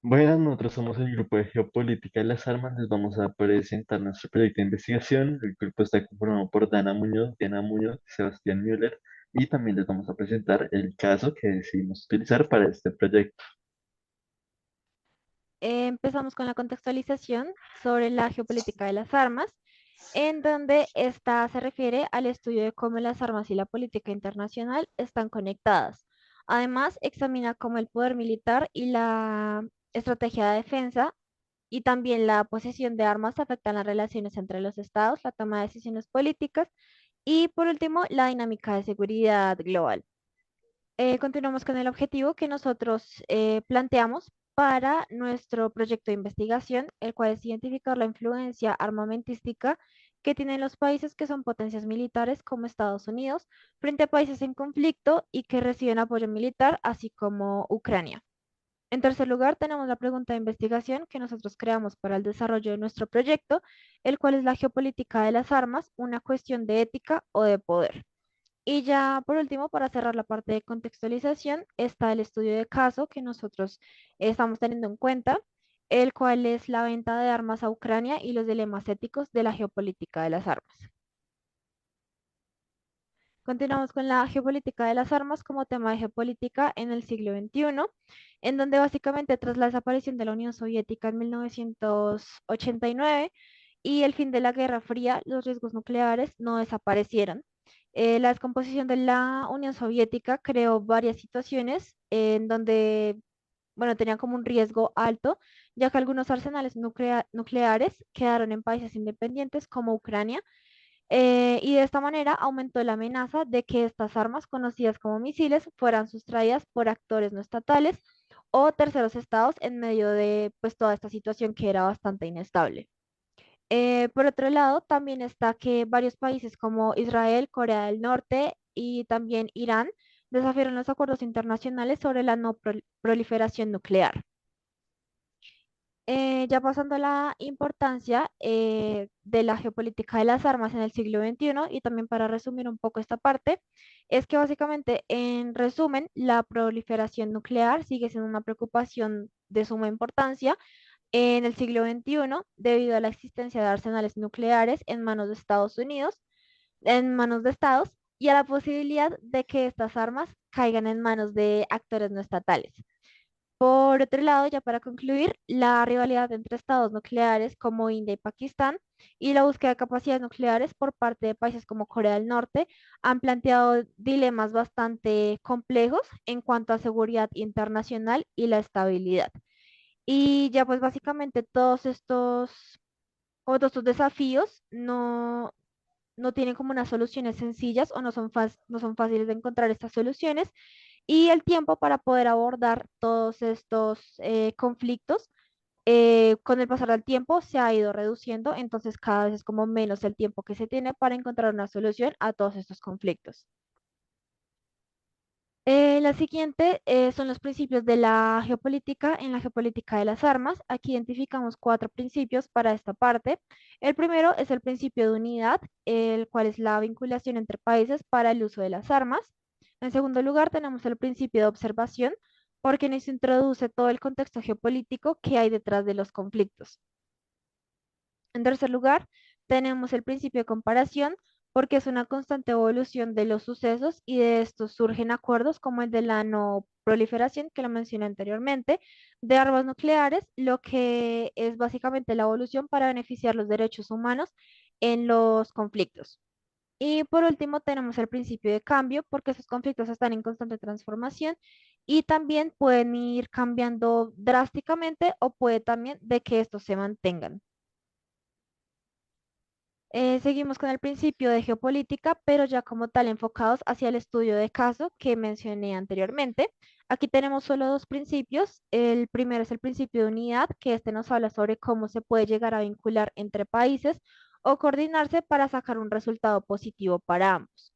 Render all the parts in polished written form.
Bueno, nosotros somos el grupo de Geopolítica de las Armas. Les vamos a presentar nuestro proyecto de investigación. El grupo está conformado por Dana Muñoz, Diana Muñoz, Sebastián Müller y también les vamos a presentar el caso que decidimos utilizar para este proyecto. Empezamos con la contextualización sobre la geopolítica de las armas, en donde esta se refiere al estudio de cómo las armas y la política internacional están conectadas. Además, examina cómo el poder militar y la estrategia de defensa y también la posesión de armas afectan las relaciones entre los estados, la toma de decisiones políticas y, por último, la dinámica de seguridad global. Continuamos con el objetivo que nosotros planteamos para nuestro proyecto de investigación, el cual es identificar la influencia armamentística que tienen los países que son potencias militares como Estados Unidos frente a países en conflicto y que reciben apoyo militar, así como Ucrania. En tercer lugar, tenemos la pregunta de investigación que nosotros creamos para el desarrollo de nuestro proyecto, el cual es la geopolítica de las armas, una cuestión de ética o de poder. Y ya por último, para cerrar la parte de contextualización, está el estudio de caso que nosotros estamos teniendo en cuenta, el cual es la venta de armas a Ucrania y los dilemas éticos de la geopolítica de las armas. Continuamos con la geopolítica de las armas como tema de geopolítica en el siglo XXI, en donde básicamente tras la desaparición de la Unión Soviética en 1989 y el fin de la Guerra Fría, los riesgos nucleares no desaparecieron. La descomposición de la Unión Soviética creó varias situaciones en donde, bueno, tenían como un riesgo alto, ya que algunos arsenales nucleares quedaron en países independientes como Ucrania, y de esta manera aumentó la amenaza de que estas armas, conocidas como misiles, fueran sustraídas por actores no estatales o terceros estados en medio de pues, toda esta situación que era bastante inestable. Por otro lado, también está que varios países como Israel, Corea del Norte y también Irán desafiaron los acuerdos internacionales sobre la no proliferación nuclear. Ya pasando a la importancia de la geopolítica de las armas en el siglo XXI y también para resumir un poco esta parte, es que básicamente, en resumen, la proliferación nuclear sigue siendo una preocupación de suma importancia en el siglo XXI debido a la existencia de arsenales nucleares en manos de Estados Unidos, en manos de estados y a la posibilidad de que estas armas caigan en manos de actores no estatales. Por otro lado, ya para concluir, la rivalidad entre estados nucleares como India y Pakistán y la búsqueda de capacidades nucleares por parte de países como Corea del Norte han planteado dilemas bastante complejos en cuanto a seguridad internacional y la estabilidad. Y ya pues básicamente todos estos desafíos no tienen como unas soluciones sencillas o no son fáciles de encontrar estas soluciones y el tiempo para poder abordar todos estos conflictos con el pasar del tiempo se ha ido reduciendo, entonces cada vez es como menos el tiempo que se tiene para encontrar una solución a todos estos conflictos. La siguiente son los principios de la geopolítica en la geopolítica de las armas. Aquí identificamos cuatro principios para esta parte. El primero es el principio de unidad, el cual es la vinculación entre países para el uso de las armas. En segundo lugar, tenemos el principio de observación, porque nos introduce todo el contexto geopolítico que hay detrás de los conflictos. En tercer lugar, tenemos el principio de comparación, porque es una constante evolución de los sucesos y de estos surgen acuerdos como el de la no proliferación, que lo mencioné anteriormente, de armas nucleares, lo que es básicamente la evolución para beneficiar los derechos humanos en los conflictos. Y por último, tenemos el principio de cambio, porque esos conflictos están en constante transformación y también pueden ir cambiando drásticamente o puede también de que estos se mantengan. Seguimos con el principio de geopolítica, pero ya como tal enfocados hacia el estudio de caso que mencioné anteriormente. Aquí tenemos solo dos principios. El primero es el principio de unidad, que este nos habla sobre cómo se puede llegar a vincular entre países o coordinarse para sacar un resultado positivo para ambos.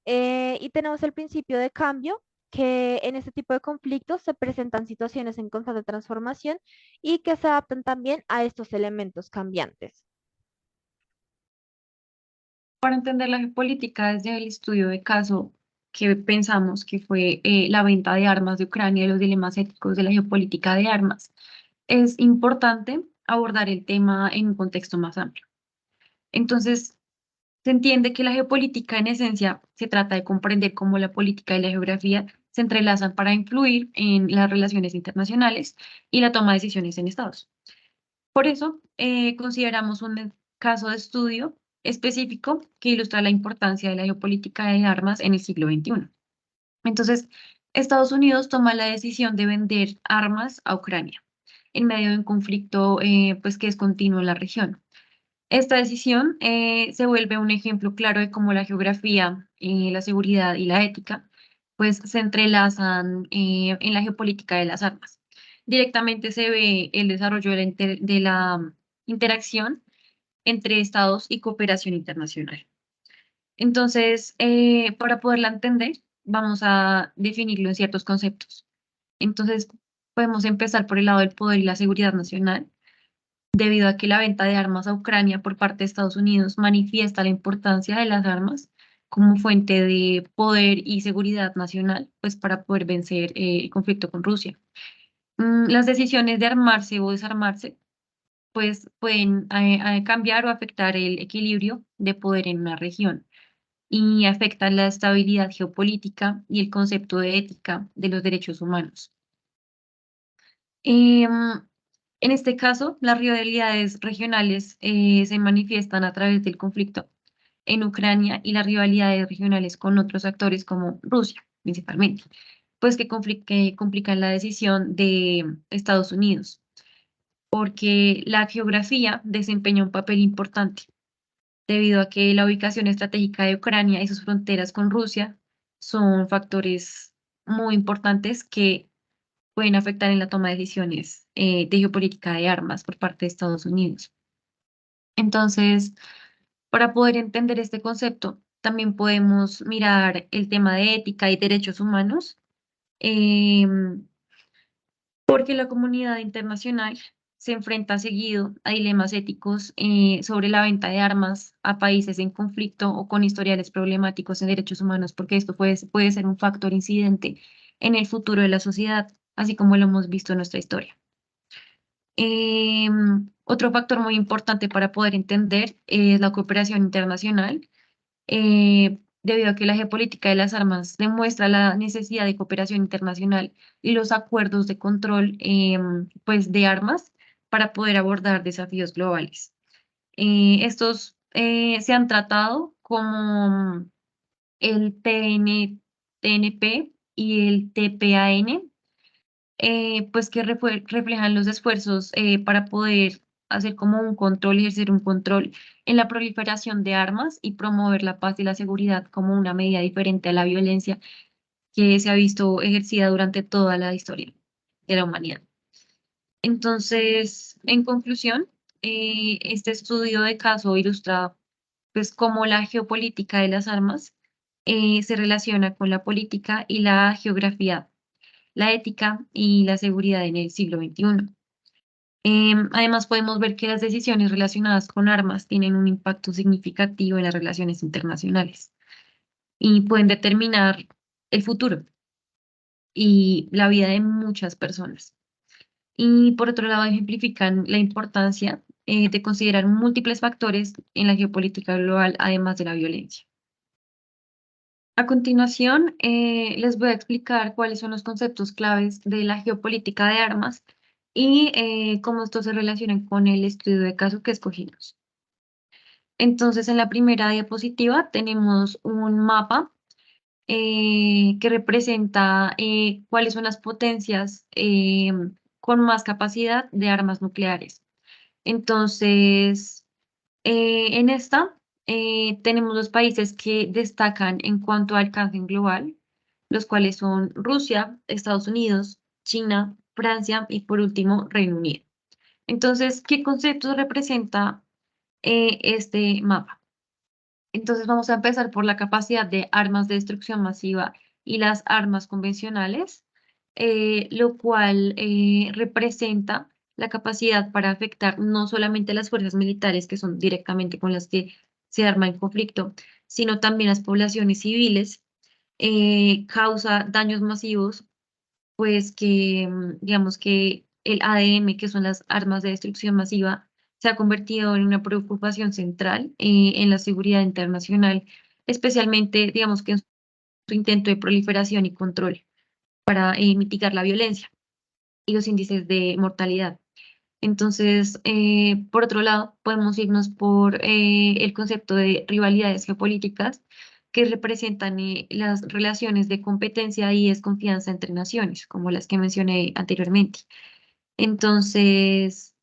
Y tenemos el principio de cambio, que en este tipo de conflictos se presentan situaciones en constante transformación y que se adaptan también a estos elementos cambiantes. Para entender la geopolítica desde el estudio de caso, que pensamos que fue la venta de armas de Ucrania y los dilemas éticos de la geopolítica de armas, es importante abordar el tema en un contexto más amplio. Entonces, se entiende que la geopolítica en esencia se trata de comprender cómo la política y la geografía se entrelazan para influir en las relaciones internacionales y la toma de decisiones en estados. Por eso, consideramos un caso de estudio específico que ilustra la importancia de la geopolítica de armas en el siglo XXI. Entonces, Estados Unidos toma la decisión de vender armas a Ucrania en medio de un conflicto pues, que es continuo en la región. Esta decisión se vuelve un ejemplo claro de cómo la geografía, la seguridad y la ética pues, se entrelazan en la geopolítica de las armas. Directamente se ve el desarrollo de la interacción entre estados y cooperación internacional. Entonces, para poderla entender, vamos a definirlo en ciertos conceptos. Entonces, podemos empezar por el lado del poder y la seguridad nacional, debido a que la venta de armas a Ucrania por parte de Estados Unidos manifiesta la importancia de las armas como fuente de poder y seguridad nacional, pues para poder vencer el conflicto con Rusia. Las decisiones de armarse o desarmarse, pues pueden cambiar o afectar el equilibrio de poder en una región y afectan la estabilidad geopolítica y el concepto de ética de los derechos humanos. Em, en este caso, las rivalidades regionales se manifiestan a través del conflicto en Ucrania y las rivalidades regionales con otros actores como Rusia, principalmente, pues que complican la decisión de Estados Unidos, porque la geografía desempeña un papel importante debido a que la ubicación estratégica de Ucrania y sus fronteras con Rusia son factores muy importantes que pueden afectar en la toma de decisiones de geopolítica de armas por parte de Estados Unidos. Entonces, para poder entender este concepto, también podemos mirar el tema de ética y derechos humanos, em, porque la comunidad internacional se enfrenta seguido a dilemas éticos sobre la venta de armas a países en conflicto o con historiales problemáticos en derechos humanos, porque esto puede ser un factor incidente en el futuro de la sociedad, así como lo hemos visto en nuestra historia. Otro factor muy importante para poder entender es la cooperación internacional, debido a que la geopolítica de las armas demuestra la necesidad de cooperación internacional y los acuerdos de control pues de armas para poder abordar desafíos globales. Estos se han tratado como el TNP y el TPAN, pues que reflejan los esfuerzos para poder hacer como un control, ejercer un control en la proliferación de armas y promover la paz y la seguridad como una medida diferente a la violencia que se ha visto ejercida durante toda la historia de la humanidad. Entonces, en conclusión, este estudio de caso ilustra pues cómo la geopolítica de las armas se relaciona con la política y la geografía, la ética y la seguridad en el siglo XXI. Además, podemos ver que las decisiones relacionadas con armas tienen un impacto significativo en las relaciones internacionales y pueden determinar el futuro y la vida de muchas personas. Y por otro lado, ejemplifican la importancia de considerar múltiples factores en la geopolítica global, además de la violencia. A continuación, les voy a explicar cuáles son los conceptos claves de la geopolítica de armas y cómo estos se relacionan con el estudio de caso que escogimos. Entonces, en la primera diapositiva tenemos un mapa que representa cuáles son las potencias con más capacidad de armas nucleares. Entonces, en esta tenemos los países que destacan en cuanto a alcance global, los cuales son Rusia, Estados Unidos, China, Francia y por último Reino Unido. Entonces, ¿qué conceptos representa este mapa? Entonces vamos a empezar por la capacidad de armas de destrucción masiva y las armas convencionales, lo cual representa la capacidad para afectar no solamente las fuerzas militares, que son directamente con las que se arma el conflicto, sino también las poblaciones civiles causa daños masivos, pues que digamos que el ADM, que son las armas de destrucción masiva, se ha convertido en una preocupación central en la seguridad internacional, especialmente, digamos que en su intento de proliferación y control para mitigar la violencia y los índices de mortalidad. Entonces, por otro lado, podemos irnos por el concepto de rivalidades geopolíticas que representan las relaciones de competencia y desconfianza entre naciones, como las que mencioné anteriormente. Entonces,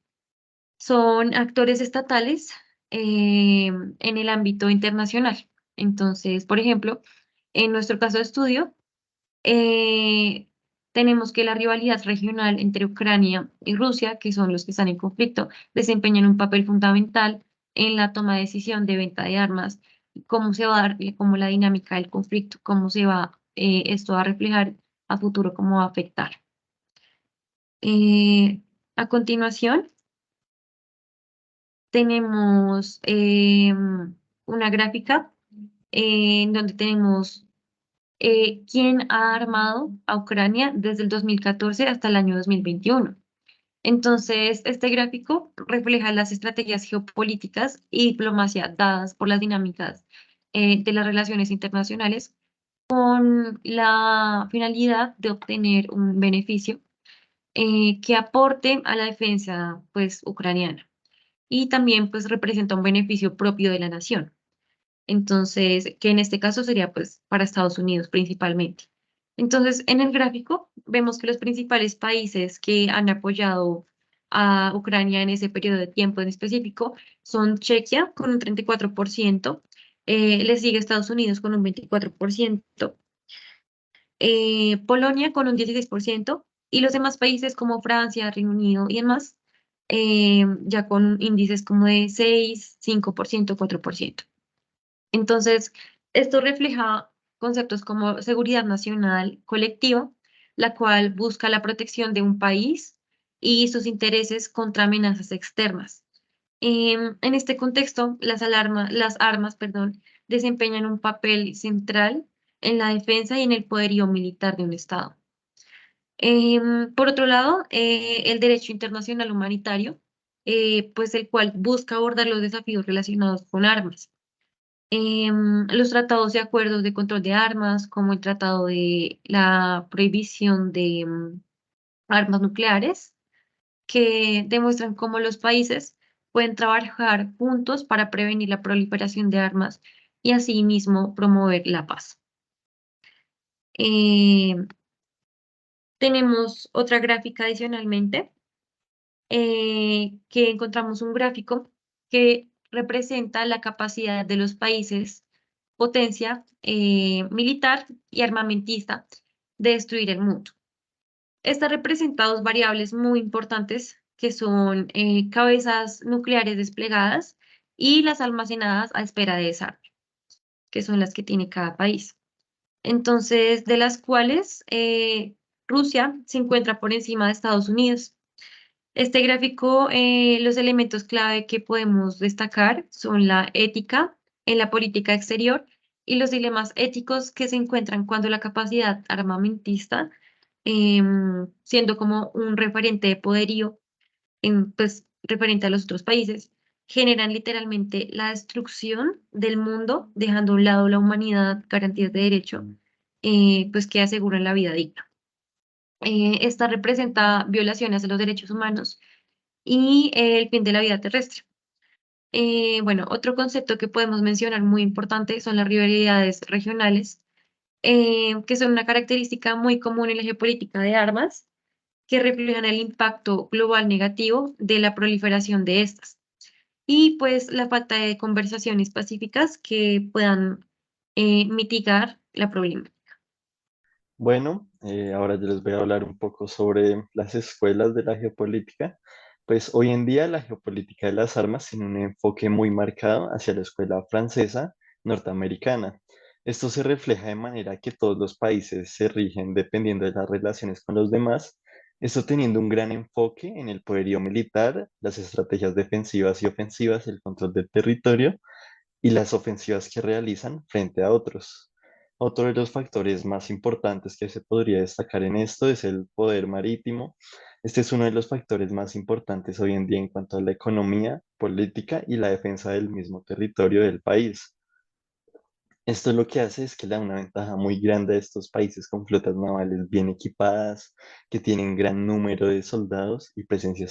son actores estatales en el ámbito internacional. Entonces, por ejemplo, en nuestro caso de estudio, eh, tenemos que la rivalidad regional entre Ucrania y Rusia, que son los que están en conflicto, desempeñan un papel fundamental en la toma de decisión de venta de armas, y cómo se va a dar, cómo la dinámica del conflicto, cómo se va esto a reflejar a futuro, cómo va a afectar. A continuación, tenemos una gráfica en donde tenemos quién ha armado a Ucrania desde el 2014 hasta el año 2021. Entonces, este gráfico refleja las estrategias geopolíticas y diplomacia dadas por las dinámicas de las relaciones internacionales con la finalidad de obtener un beneficio que aporte a la defensa pues, ucraniana y también pues, representa un beneficio propio de la nación. Entonces, que en este caso sería pues para Estados Unidos principalmente. Entonces, en el gráfico vemos que los principales países que han apoyado a Ucrania en ese periodo de tiempo en específico son Chequia con un 34%, le sigue Estados Unidos con un 24%, Polonia con un 16% y los demás países como Francia, Reino Unido y demás, ya con índices como de 6, 5%, 4%. Entonces, esto refleja conceptos como seguridad nacional colectiva, la cual busca la protección de un país y sus intereses contra amenazas externas. En este contexto, las armas, perdón, desempeñan un papel central en la defensa y en el poderío militar de un Estado. Por otro lado, el derecho internacional humanitario, pues el cual busca abordar los desafíos relacionados con armas. Los tratados y acuerdos de control de armas, como el tratado de la prohibición de armas nucleares, que demuestran cómo los países pueden trabajar juntos para prevenir la proliferación de armas y asimismo promover la paz. Em, Tenemos otra gráfica adicionalmente, que encontramos un gráfico que representa la capacidad de los países potencia militar y armamentista de destruir el mundo. Está representa dos variables muy importantes que son cabezas nucleares desplegadas y las almacenadas a espera de desarme, que son las que tiene cada país. Entonces, de las cuales Rusia se encuentra por encima de Estados Unidos. Este gráfico, los elementos clave que podemos destacar son la ética en la política exterior y los dilemas éticos que se encuentran cuando la capacidad armamentista, siendo como un referente de poderío, pues, referente a los otros países, generan literalmente la destrucción del mundo, dejando a un lado la humanidad, garantías de derecho, pues que aseguran la vida digna. Esta representa violaciones de los derechos humanos y el fin de la vida terrestre. Bueno, otro concepto que podemos mencionar muy importante son las rivalidades regionales, que son una característica muy común en la geopolítica de armas, que reflejan el impacto global negativo de la proliferación de estas. Y pues la falta de conversaciones pacíficas que puedan mitigar la problemática. Bueno, ahora yo les voy a hablar un poco sobre las escuelas de la geopolítica. Pues hoy en día la geopolítica de las armas tiene un enfoque muy marcado hacia la escuela francesa norteamericana. Esto se refleja de manera que todos los países se rigen dependiendo de las relaciones con los demás, esto teniendo un gran enfoque en el poderío militar, las estrategias defensivas y ofensivas, el control del territorio y las ofensivas que realizan frente a otros. Otro de los factores más importantes que se podría destacar en esto es el poder marítimo. Este es uno de los factores más importantes hoy en día en cuanto a la economía, política y la defensa del mismo territorio del país. Esto lo que hace es que le da una ventaja muy grande a estos países con flotas navales bien equipadas, que tienen gran número de soldados y presencia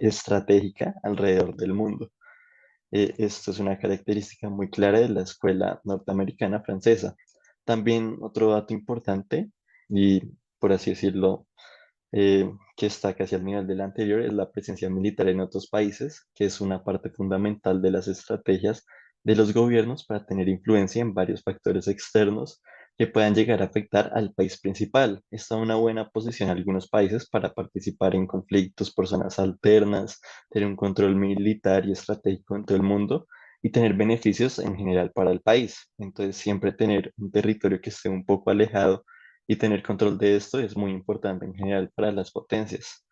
estratégica alrededor del mundo. Esto es una característica muy clara de la escuela norteamericana francesa. También otro dato importante, y por así decirlo, que está casi al nivel del anterior, es la presencia militar en otros países, que es una parte fundamental de las estrategias de los gobiernos para tener influencia en varios factores externos que puedan llegar a afectar al país principal. Está en una buena posición algunos países para participar en conflictos por zonas alternas, tener un control militar y estratégico en todo el mundo y tener beneficios en general para el país. Entonces, siempre tener un territorio que esté un poco alejado y tener control de esto es muy importante en general para las potencias.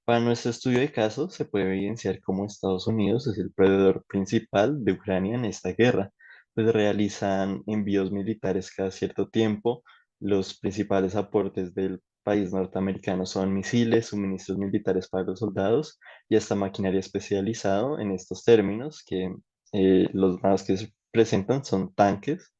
Para nuestro estudio de casos, se puede evidenciar cómo Estados Unidos es el proveedor principal de Ucrania en esta guerra, pues realizan envíos militares cada cierto tiempo. Los principales aportes del país norteamericano son misiles, suministros militares para los soldados y hasta maquinaria especializada en estos términos, que los más que se presentan son tanques.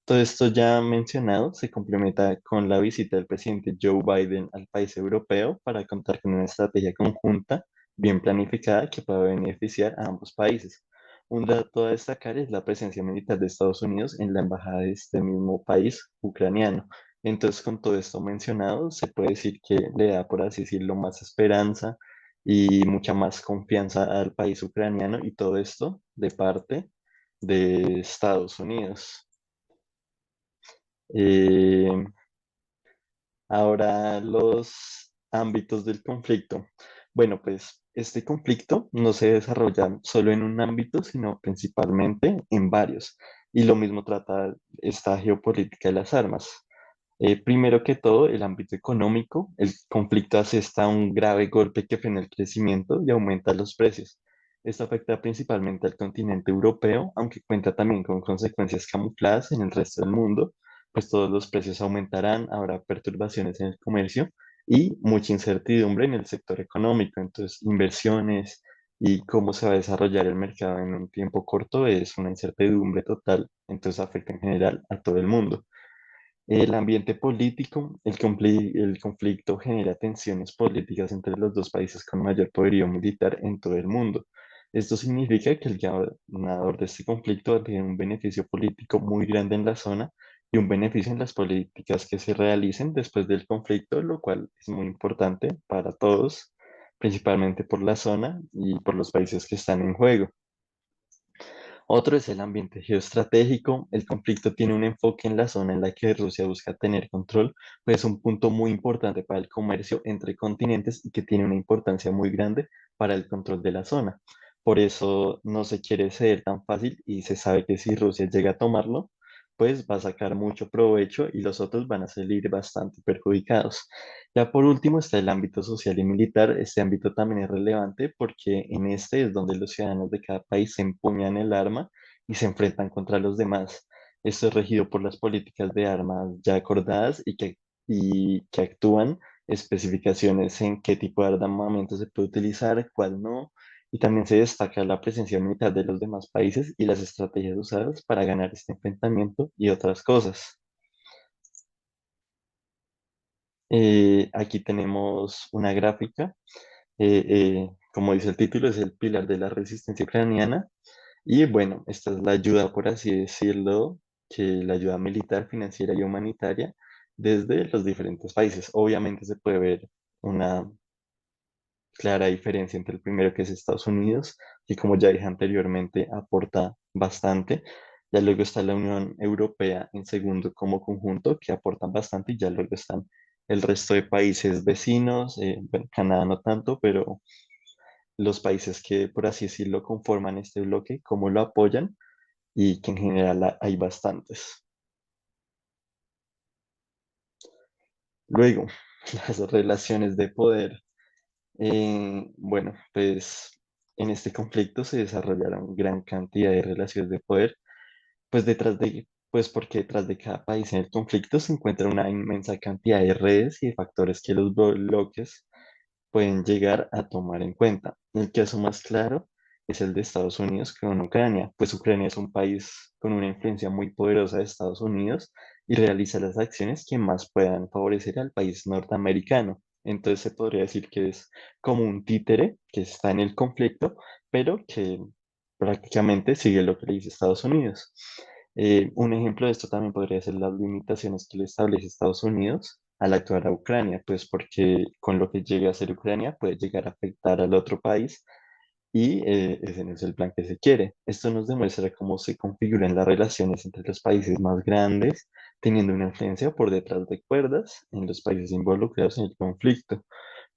Todo esto ya mencionado se complementa con la visita del presidente Joe Biden al país europeo para contar con una estrategia conjunta bien planificada que pueda beneficiar a ambos países. Un dato a destacar es la presencia militar de Estados Unidos en la embajada de este mismo país ucraniano. Entonces, con todo esto mencionado, se puede decir que le da, por así decirlo, más esperanza y mucha más confianza al país ucraniano y todo esto de parte de Estados Unidos. Eh, Ahora los ámbitos del conflicto. Bueno, pues este conflicto no se desarrolla solo en un ámbito, sino principalmente en varios. Y lo mismo trata esta geopolítica de las armas. Primero que todo, el ámbito económico. El conflicto asesta un grave golpe que frena el crecimiento y aumenta los precios. Esto afecta principalmente al continente europeo, aunque cuenta también con consecuencias camufladas en el resto del mundo, pues todos los precios aumentarán, habrá perturbaciones en el comercio y mucha incertidumbre en el sector económico. Entonces, inversiones y cómo se va a desarrollar el mercado en un tiempo corto es una incertidumbre total, entonces afecta en general a todo el mundo. El ambiente político, el conflicto genera tensiones políticas entre los dos países con mayor poderío militar en todo el mundo. Esto significa que el ganador de este conflicto va a tener un beneficio político muy grande en la zona y un beneficio en las políticas que se realicen después del conflicto, lo cual es muy importante para todos, principalmente por la zona y por los países que están en juego. Otro es el ambiente geoestratégico. El conflicto tiene un enfoque en la zona en la que Rusia busca tener control, pues es un punto muy importante para el comercio entre continentes y que tiene una importancia muy grande para el control de la zona. Por eso no se quiere ceder tan fácil y se sabe que si Rusia llega a tomarlo, pues va a sacar mucho provecho y los otros van a salir bastante perjudicados. Ya por último está el ámbito social y militar. Este ámbito también es relevante porque en este es donde los ciudadanos de cada país se empuñan el arma y se enfrentan contra los demás. Esto es regido por las políticas de armas ya acordadas y que actúan especificaciones en qué tipo de armamento se puede utilizar, cuál no. Y también se destaca la presencia militar de los demás países y las estrategias usadas para ganar este enfrentamiento y otras cosas. Aquí tenemos una gráfica. Como dice el título, es el pilar de la resistencia ucraniana. Y bueno, esta es la ayuda, por así decirlo, que la ayuda militar, financiera y humanitaria desde los diferentes países. Obviamente se puede ver una clara diferencia entre el primero, que es Estados Unidos, que como ya dije anteriormente, aporta bastante. Ya luego está la Unión Europea en segundo como conjunto, que aportan bastante, y ya luego están el resto de países vecinos, bueno, Canadá no tanto, pero los países que, por así decirlo, conforman este bloque, cómo lo apoyan y que en general hay bastantes. Luego, las relaciones de poder. Bueno, pues en este conflicto se desarrollaron gran cantidad de relaciones de poder, pues detrás de pues porque detrás de cada país en el conflicto se encuentra una inmensa cantidad de redes y de factores que los bloques pueden llegar a tomar en cuenta. El caso más claro es el de Estados Unidos con Ucrania, pues Ucrania es un país con una influencia muy poderosa de Estados Unidos y realiza las acciones que más puedan favorecer al país norteamericano. Entonces se podría decir que es como un títere que está en el conflicto, pero que prácticamente sigue lo que le dice Estados Unidos. Un ejemplo de esto también podría ser las limitaciones que le establece Estados Unidos al actuar a Ucrania, pues porque con lo que llegue a ser Ucrania puede llegar a afectar al otro país y ese no es el plan que se quiere. Esto nos demuestra cómo se configuran las relaciones entre los países más grandes, teniendo una influencia por detrás de cuerdas en los países involucrados en el conflicto,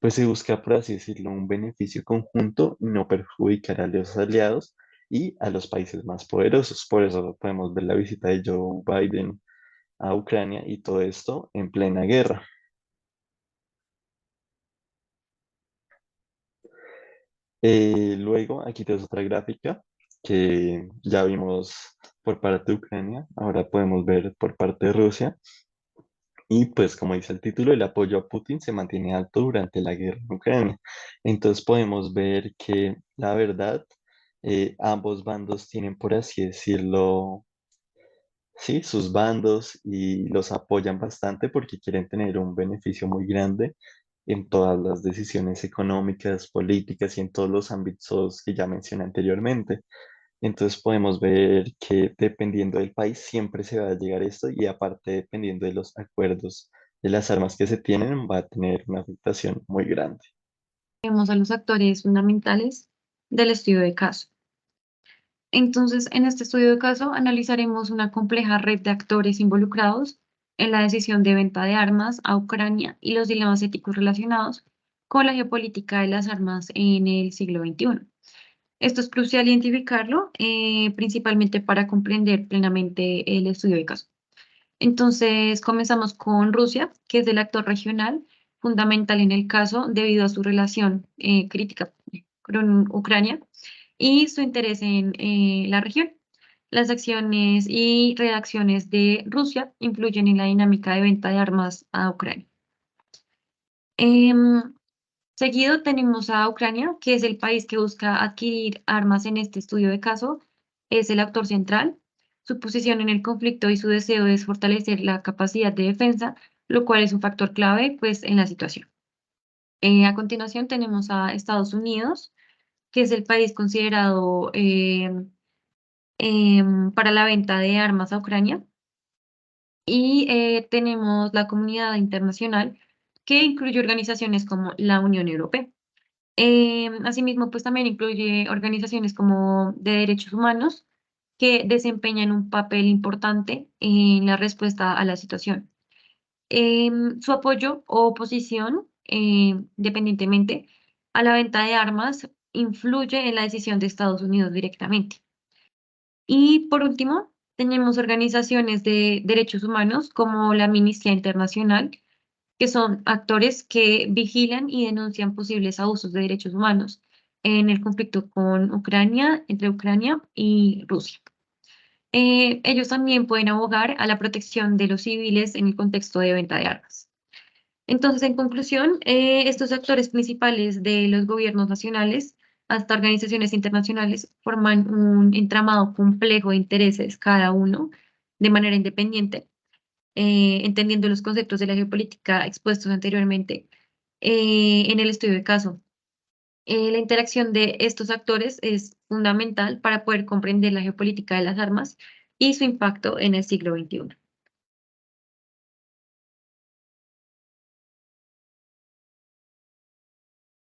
pues se busca, por así decirlo, un beneficio conjunto y no perjudicar a los aliados y a los países más poderosos. Por eso podemos ver la visita de Joe Biden a Ucrania y todo esto en plena guerra. Luego, aquí tenemos otra gráfica que ya vimos por parte de Ucrania, ahora podemos ver por parte de Rusia. Y pues como dice el título, el apoyo a Putin se mantiene alto durante la guerra en Ucrania. Entonces podemos ver que la verdad, ambos bandos tienen, por así decirlo, sí, sus bandos y los apoyan bastante porque quieren tener un beneficio muy grande en todas las decisiones económicas, políticas y en todos los ámbitos que ya mencioné anteriormente. Entonces podemos ver que dependiendo del país siempre se va a llegar a esto y aparte dependiendo de los acuerdos de las armas que se tienen va a tener una afectación muy grande. Tenemos a los actores fundamentales del estudio de caso. Entonces, en este estudio de caso analizaremos una compleja red de actores involucrados en la decisión de venta de armas a Ucrania y los dilemas éticos relacionados con la geopolítica de las armas en el siglo XXI. Esto es crucial identificarlo, principalmente para comprender plenamente el estudio de caso. Entonces, comenzamos con Rusia, que es el actor regional fundamental en el caso debido a su relación crítica con Ucrania y su interés en la región. Las acciones y reacciones de Rusia influyen en la dinámica de venta de armas a Ucrania. Em, Seguido tenemos a Ucrania, que es el país que busca adquirir armas en este estudio de caso. Es el actor central. Su posición en el conflicto y su deseo es fortalecer la capacidad de defensa, lo cual es un factor clave, pues, en la situación. A continuación tenemos a Estados Unidos, que es el país considerado para la venta de armas a Ucrania. Y tenemos la comunidad internacional, que incluye organizaciones como la Unión Europea. Asimismo, pues también incluye organizaciones como de derechos humanos que desempeñan un papel importante en la respuesta a la situación. Su apoyo o oposición, independientemente a la venta de armas, influye en la decisión de Estados Unidos directamente. Y por último, tenemos organizaciones de derechos humanos como la Amnistía Internacional, que son actores que vigilan y denuncian posibles abusos de derechos humanos en el conflicto con Ucrania, entre Ucrania y Rusia. Ellos también pueden abogar a la protección de los civiles en el contexto de venta de armas. Entonces, en conclusión, estos actores principales de los gobiernos nacionales hasta organizaciones internacionales forman un entramado complejo de intereses cada uno de manera independiente, entendiendo los conceptos de la geopolítica expuestos anteriormente en el estudio de caso. La interacción de estos actores es fundamental para poder comprender la geopolítica de las armas y su impacto en el siglo XXI.